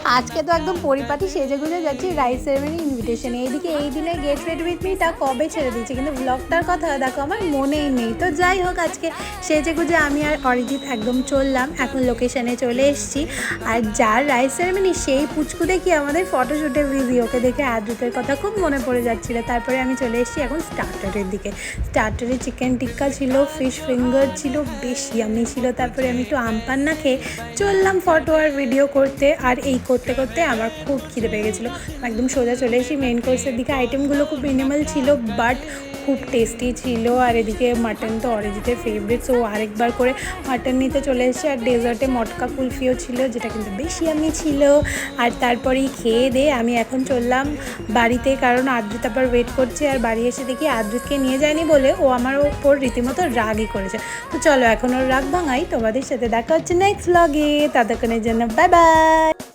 আজকে তো একদম পরিপাটি সেজে গুজে যাচ্ছি রাইস সেরেমনি ইনভিটেশনে। এইদিকে এই দিনে গেট রেডি উইথ মিটা কবে ছেড়ে দিয়েছি, কিন্তু ব্লগটার কথা দেখো আমার মনেই নেই। তো যাই হোক, আজকে সেজে গুজে আমি আর অরিজিৎ একদম চললাম, এখন লোকেশনে চলে এসেছি। আর যার রাইস সেরেমনি সেই পুচকু দেখি আমাদের ফটোশ্যুটের ভিডিওকে দেখে আদ্রিতের কথা খুব মনে পড়ে যাচ্ছিলো। তারপরে আমি চলে এসেছি এখন স্টার্টারের দিকে। স্টার্টারে চিকেন টিক্কা ছিল, ফিশ ফিঙ্গার ছিল, বেশ ইয়ামি ছিল। তারপরে আমি একটু আমপান্না খেয়ে চললাম ফটো আর ভিডিও করতে। আর এই করতে করতে আমার খুব খিদে পেয়ে গেছিলো, একদম সোজা চলে এসেছি মেন কোর্সের দিকে। আইটেমগুলো খুব মিনিমাল ছিল বাট খুব টেস্টি ছিল। আর এদিকে মাটন তো অরিজিতের ফেভারিট, সো আরেকবার করে মাটন নিতে চলে এসেছি। আর ডেজার্টে মটকা কুলফিও ছিল, যেটা কিন্তু বেশি আমি ছিল। আর তারপরেই খেয়ে দিয়ে আমি এখন চললাম বাড়িতে, কারণ আদ্রিত আবার ওয়েট করছে। আর বাড়ি এসে দেখি আদ্রিতকে নিয়ে যায়নি বলে ও আমার ওপর রীতিমতো রাগই করেছে। তো চলো এখন ওর রাগ ভাঙাই, তোমাদের সাথে দেখা হচ্ছে নেক্সট ব্লগে। ততক্ষণের জন্য বাই বাই।